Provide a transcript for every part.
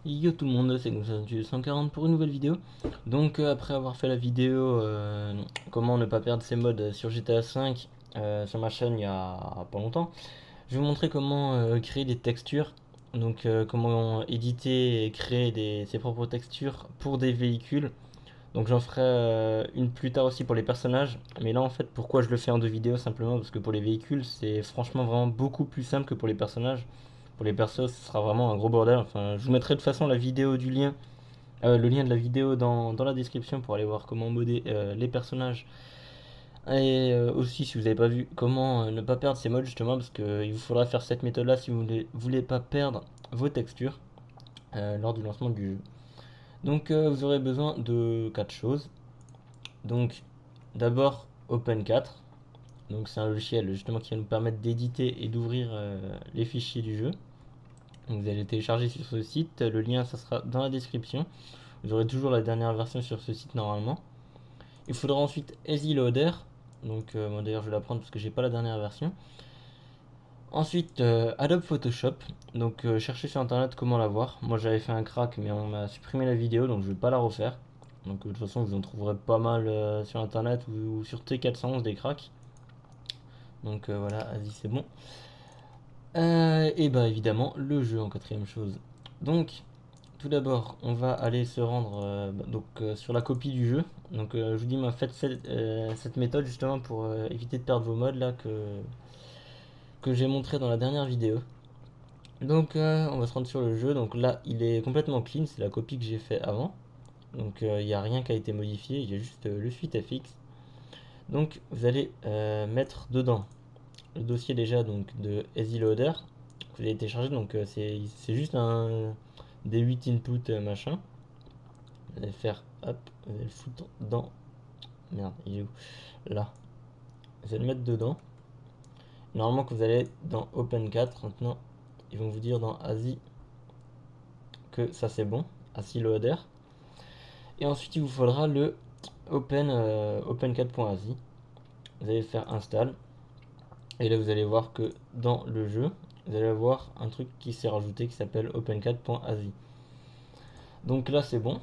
Yo tout le monde, c'est du 140 pour une nouvelle vidéo. Donc après avoir fait la vidéo comment ne pas perdre ses mods sur GTA V sur ma chaîne il y a pas longtemps, je vais vous montrer comment créer des textures. Donc comment éditer et créer ses propres textures pour des véhicules. Donc j'en ferai une plus tard aussi pour les personnages. Mais là en fait pourquoi je le fais en deux vidéos simplement parce que pour les véhicules c'est franchement vraiment beaucoup plus simple que pour les personnages. Pour les persos, ce sera vraiment un gros bordel. Enfin, je vous mettrai de toute façon la vidéo du lien, le lien de la vidéo dans la description pour aller voir comment modder les personnages. Et aussi, si vous n'avez pas vu, comment ne pas perdre ces modes justement, parce qu'il vous faudra faire cette méthode-là si vous ne voulez pas perdre vos textures lors du lancement du jeu. Donc, vous aurez besoin de quatre choses. Donc, d'abord, Open4. Donc, c'est un logiciel justement qui va nous permettre d'éditer et d'ouvrir les fichiers du jeu. Donc vous allez le télécharger sur ce site, le lien ça sera dans la description. Vous aurez toujours la dernière version sur ce site normalement. Il faudra ensuite EasyLoader, donc moi d'ailleurs je vais la prendre parce que j'ai pas la dernière version. Ensuite Adobe Photoshop, donc cherchez sur internet comment l'avoir. Moi j'avais fait un crack mais on m'a supprimé la vidéo donc je vais pas la refaire. Donc de toute façon vous en trouverez pas mal sur internet ou sur T411 des cracks. Donc voilà, vas-y c'est bon. Et bah évidemment le jeu en quatrième chose. Donc tout d'abord, on va aller se rendre sur la copie du jeu. Donc je vous dis, faites cette méthode justement pour éviter de perdre vos modes là que j'ai montré dans la dernière vidéo. Donc on va se rendre sur le jeu. Donc là, il est complètement clean, c'est la copie que j'ai fait avant. Donc il n'y a rien qui a été modifié, il y a juste le suite FX. Donc vous allez mettre dedans le dossier déjà donc de EasyLoader que vous allez télécharger. Donc c'est juste un des 8 inputs machin. Vous allez faire hop, vous allez le foutre dans. Merde, il est où? Là. Vous allez le mettre dedans. Normalement, que vous allez être dans Open 4. Maintenant, ils vont vous dire dans ASI que ça c'est bon. ASI Loader. Et ensuite, il vous faudra le open4.asi. Vous allez faire install. Et là, vous allez voir que dans le jeu, vous allez avoir un truc qui s'est rajouté qui s'appelle open4.asi. Donc là, c'est bon.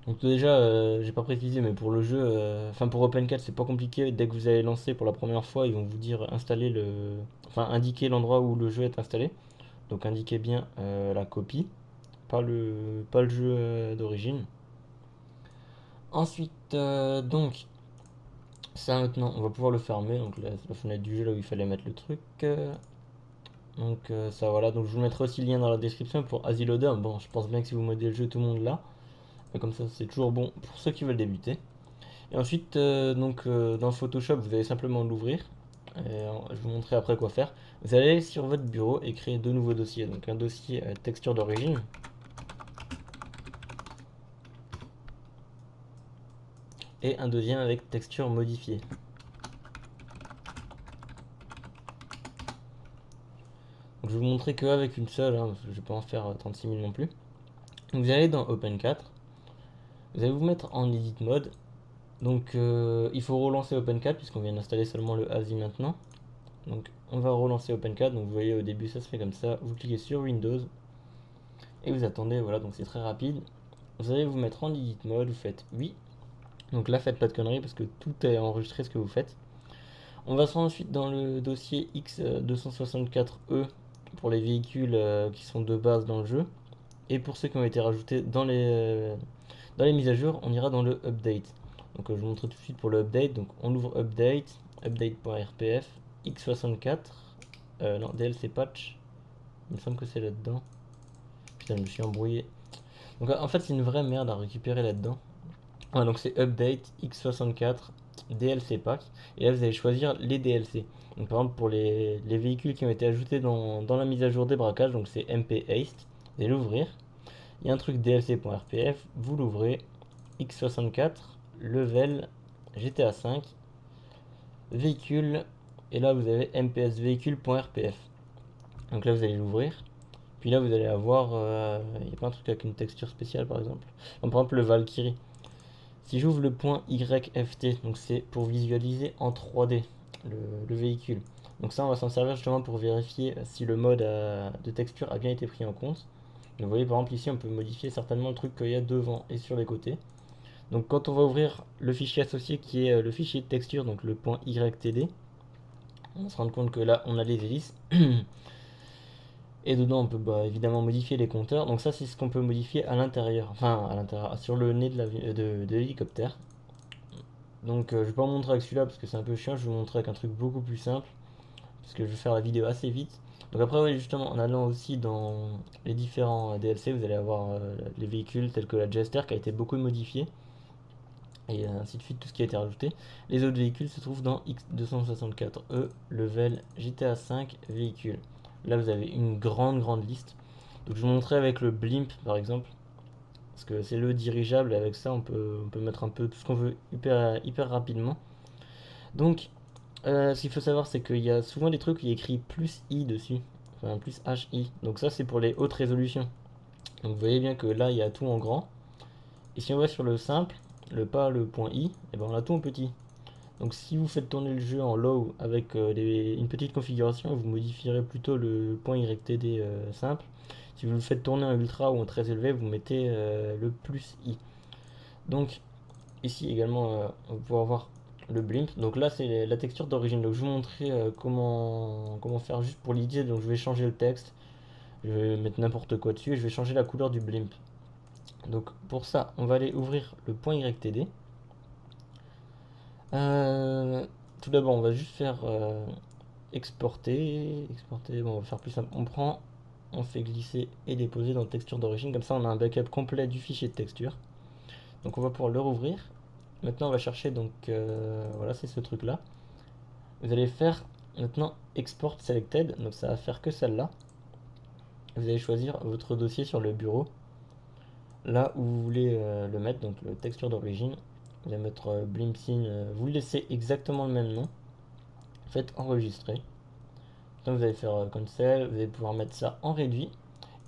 Donc déjà, j'ai pas précisé, mais pour le jeu, enfin pour Open4, c'est pas compliqué. Dès que vous allez lancer pour la première fois, ils vont vous dire installer enfin indiquer l'endroit où le jeu est installé. Donc indiquez bien la copie, pas le jeu d'origine. Ensuite, donc ça maintenant, on va pouvoir le fermer. Donc la fenêtre du jeu là où il fallait mettre le truc. Donc ça voilà. Donc je vous mettrai aussi le lien dans la description pour Asiloader. Bon, je pense bien que si vous modez le jeu, tout le monde l'a. Et comme ça, c'est toujours bon pour ceux qui veulent débuter. Et ensuite, dans Photoshop, vous allez simplement l'ouvrir. Je vais vous montrer après quoi faire. Vous allez aller sur votre bureau et créer deux nouveaux dossiers. Donc un dossier texture d'origine et un deuxième avec texture modifiée. Donc je vais vous montrer qu'avec une seule, hein, parce que je ne vais pas en faire 36 000 non plus. Donc vous allez dans Open 4, vous allez vous mettre en Edit Mode. Donc il faut relancer Open 4 puisqu'on vient d'installer seulement le ASI maintenant. Donc on va relancer Open 4. Donc vous voyez au début ça se fait comme ça. Vous cliquez sur Windows et vous attendez. Voilà, donc c'est très rapide. Vous allez vous mettre en Edit Mode, vous faites oui. Donc là, faites pas de conneries parce que tout est enregistré ce que vous faites. On va se rendre ensuite dans le dossier X264E pour les véhicules qui sont de base dans le jeu. Et pour ceux qui ont été rajoutés dans les mises à jour, on ira dans le update. Donc je vous montre tout de suite pour le update. Donc on ouvre update, update.rpf, X64, non, DLC patch. Il me semble que c'est là-dedans. Putain, je me suis embrouillé. Donc en fait, c'est une vraie merde à récupérer là-dedans. Ouais, donc c'est Update X64 DLC Pack. Et là, vous allez choisir les DLC. Donc, par exemple, pour les véhicules qui ont été ajoutés dans la mise à jour des braquages, donc c'est MP Haste. Vous allez l'ouvrir. Il y a un truc DLC.rpf. Vous l'ouvrez. X64, level, GTA 5, véhicule. Et là, vous avez MPS véhicule.rpf. Donc là, vous allez l'ouvrir. Puis là, vous allez avoir. Il y a pas un truc avec une texture spéciale, par exemple. Comme par exemple le Valkyrie. Si j'ouvre le point YFT, donc c'est pour visualiser en 3D le véhicule. Donc ça, on va s'en servir justement pour vérifier si le mode de texture a bien été pris en compte. Vous voyez par exemple ici on peut modifier certainement le truc qu'il y a devant et sur les côtés. Donc quand on va ouvrir le fichier associé qui est le fichier de texture, donc le .ytd, on va se rendre compte que là on a les hélices. Et dedans on peut évidemment modifier les compteurs. Donc ça c'est ce qu'on peut modifier à l'intérieur, enfin à l'intérieur, sur le nez de l'hélicoptère. Donc je vais pas vous montrer avec celui-là parce que c'est un peu chiant, je vais vous montrer avec un truc beaucoup plus simple. Parce que je vais faire la vidéo assez vite. Donc après, oui, justement, en allant aussi dans les différents DLC, vous allez avoir les véhicules tels que la Jester qui a été beaucoup modifiée, et ainsi de suite, tout ce qui a été rajouté. Les autres véhicules se trouvent dans X264E, level GTA 5 véhicule. Là, vous avez une grande liste. Donc je vous montrerai avec le blimp, par exemple, parce que c'est le dirigeable, et avec ça, on peut mettre un peu tout ce qu'on veut hyper rapidement. Donc, ce qu'il faut savoir, c'est qu'il y a souvent des trucs où il y a écrit plus i dessus, enfin plus hi. Donc ça, c'est pour les hautes résolutions. Donc vous voyez bien que là, il y a tout en grand. Et si on va sur le simple, pas le point i, et ben on a tout en petit. Donc si vous faites tourner le jeu en low avec une petite configuration, vous modifierez plutôt le point YTD simple. Si vous le faites tourner en ultra ou en très élevé, vous mettez le plus i. Donc ici également, on va pouvoir voir le blimp. Donc là, c'est la texture d'origine. Donc je vais vous montrer comment faire juste pour l'idée. Donc je vais changer le texte. Je vais mettre n'importe quoi dessus et je vais changer la couleur du blimp. Donc pour ça, on va aller ouvrir le point YTD. Euh, Tout d'abord, on va juste faire exporter. Exporter, bon, on va faire plus simple. On fait glisser et déposer dans texture d'origine. Comme ça, on a un backup complet du fichier de texture. Donc on va pouvoir le rouvrir. Maintenant, on va chercher, donc voilà, c'est ce truc là. Vous allez faire maintenant Export Selected, donc ça va faire que celle-là. Vous allez choisir votre dossier sur le bureau, là où vous voulez le mettre, donc le texture d'origine. Vous allez mettre Blimpsyn, vous laissez exactement le même nom. Faites enregistrer. Donc vous allez faire cancel, vous allez pouvoir mettre ça en réduit,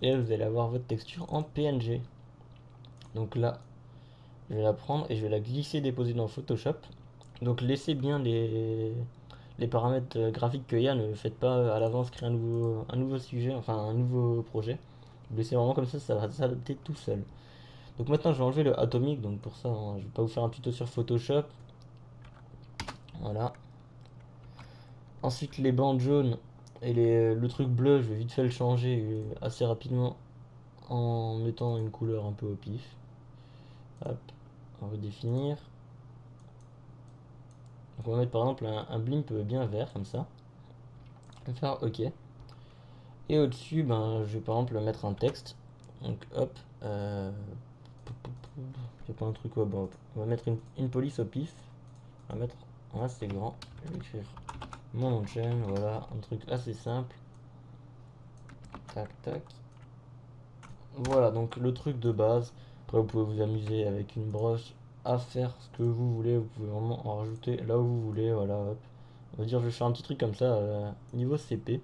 et là, vous allez avoir votre texture en PNG. Donc là, je vais la prendre et je vais la glisser déposer dans Photoshop. Donc laissez bien les paramètres graphiques qu'il y a, ne faites pas à l'avance créer un nouveau sujet, enfin un nouveau projet. Vous laissez vraiment comme ça va s'adapter tout seul. Donc maintenant je vais enlever le atomique, donc pour ça hein, je vais pas vous faire un tuto sur Photoshop. Voilà. Ensuite les bandes jaunes et le truc bleu, je vais vite fait le changer assez rapidement en mettant une couleur un peu au pif. Hop, on va définir. Donc on va mettre par exemple un blimp bien vert comme ça. On va faire OK. Et au-dessus, ben, je vais par exemple mettre un texte. Donc hop, j'ai pas un truc, ouais, bon, on va mettre une police au pif. On va mettre un assez grand. Je vais écrire mon nom de chaîne, voilà, un truc assez simple. Tac, tac. Voilà, donc le truc de base. Après, vous pouvez vous amuser avec une broche à faire ce que vous voulez. Vous pouvez vraiment en rajouter là où vous voulez. Voilà, hop. On va dire, je vais faire un petit truc comme ça, niveau CP.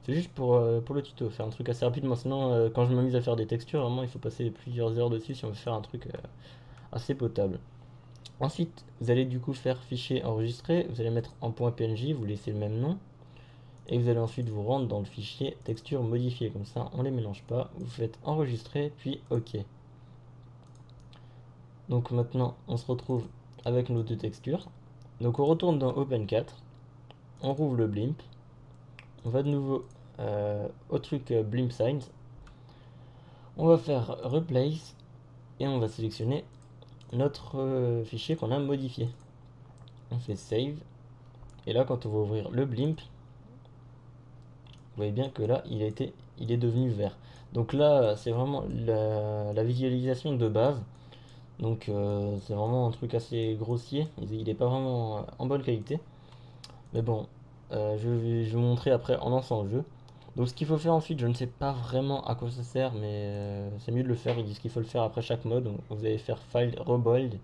C'est juste pour le tuto, faire un truc assez rapidement. Sinon, quand je m'amuse à faire des textures, vraiment, il faut passer plusieurs heures dessus si on veut faire un truc assez potable. Ensuite, vous allez du coup faire fichier enregistré. Vous allez mettre en .png, vous laissez le même nom. Et vous allez ensuite vous rendre dans le fichier texture modifiée. Comme ça, on les mélange pas. Vous faites enregistrer, puis OK. Donc maintenant, on se retrouve avec nos deux textures. Donc on retourne dans Open4. On rouvre le blimp. On va de nouveau au truc blimp signs. On va faire replace et on va sélectionner notre fichier qu'on a modifié. On fait save et là quand on va ouvrir le blimp, vous voyez bien que là il est devenu vert. Donc là c'est vraiment la visualisation de base. Donc c'est vraiment un truc assez grossier. Il n'est pas vraiment en bonne qualité. Mais bon, je vais vous montrer après en lançant le jeu. Donc ce qu'il faut faire ensuite, je ne sais pas vraiment à quoi ça sert, mais c'est mieux de le faire. Ils disent qu'il faut le faire après chaque mode. Donc, vous allez faire file rebuild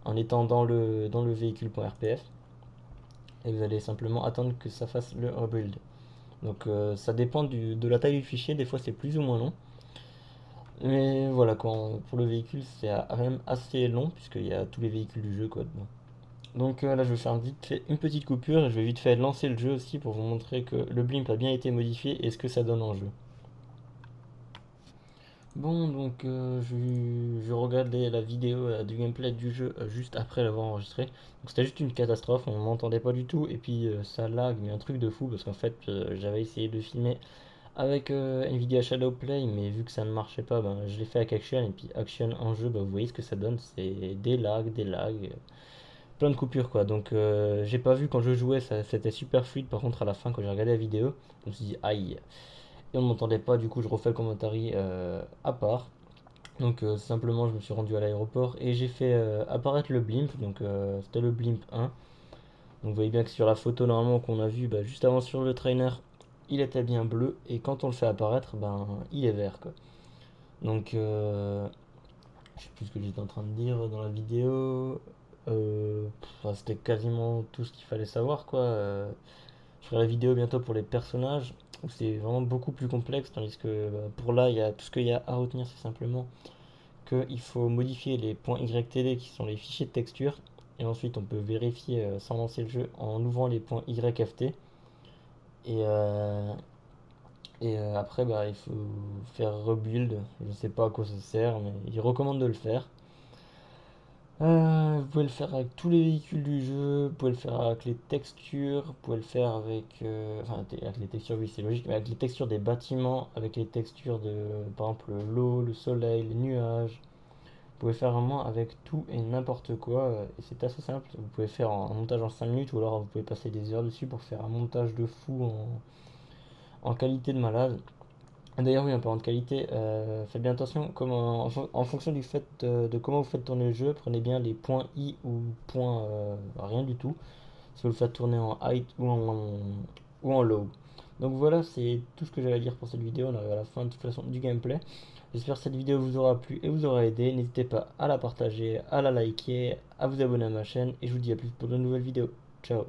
en étant dans le véhicule.rpf et vous allez simplement attendre que ça fasse le rebuild. Donc ça dépend de la taille du fichier, des fois c'est plus ou moins long. Mais voilà, pour le véhicule c'est quand même assez long puisqu'il y a tous les véhicules du jeu quoi dedans. Donc là je vais faire vite fait une petite coupure et je vais vite fait lancer le jeu aussi pour vous montrer que le blimp a bien été modifié et ce que ça donne en jeu. Bon, donc je regardais la vidéo du gameplay du jeu juste après l'avoir enregistré. Donc c'était juste une catastrophe, on m'entendait pas du tout et puis ça lag, mais un truc de fou parce qu'en fait j'avais essayé de filmer avec Nvidia Shadowplay, mais vu que ça ne marchait pas, ben, je l'ai fait avec Action et puis Action en jeu, ben, vous voyez ce que ça donne, c'est des lags, plein de coupures quoi. Donc j'ai pas vu quand je jouais, c'était super fluide. Par contre à la fin quand j'ai regardé la vidéo, je me suis dit aïe. Et on ne m'entendait pas, du coup je refais le commentaire à part. Donc simplement je me suis rendu à l'aéroport et j'ai fait apparaître le blimp, donc c'était le blimp 1. Donc vous voyez bien que sur la photo normalement qu'on a vu juste avant sur le trainer, il était bien bleu et quand on le fait apparaître, ben il est vert quoi. Donc je sais plus ce que j'étais en train de dire dans la vidéo. Enfin, c'était quasiment tout ce qu'il fallait savoir quoi. Je ferai la vidéo bientôt pour les personnages où c'est vraiment beaucoup plus complexe, tandis que pour là, il y a tout ce qu'il y a à retenir, c'est simplement qu'il faut modifier les points YTD qui sont les fichiers de texture. Et ensuite, on peut vérifier sans lancer le jeu en ouvrant les points YFT. Et, après, il faut faire rebuild. Je ne sais pas à quoi ça sert, mais il recommande de le faire. Vous pouvez le faire avec tous les véhicules du jeu, vous pouvez le faire avec les textures, vous pouvez le faire avec, enfin avec les textures, oui c'est logique, mais avec les textures des bâtiments, avec les textures de par exemple l'eau, le soleil, les nuages. Vous pouvez faire vraiment avec tout et n'importe quoi, et c'est assez simple. Vous pouvez faire un montage en 5 minutes ou alors vous pouvez passer des heures dessus pour faire un montage de fou en qualité de malade. D'ailleurs, oui, en parlant de qualité, faites bien attention, en fonction du fait de comment vous faites tourner le jeu, prenez bien les points I ou points rien du tout, si vous le faites tourner en height ou en low. Donc voilà, c'est tout ce que j'allais dire pour cette vidéo. On arrive à la fin de toute façon du gameplay. J'espère que cette vidéo vous aura plu et vous aura aidé. N'hésitez pas à la partager, à la liker, à vous abonner à ma chaîne et je vous dis à plus pour de nouvelles vidéos. Ciao.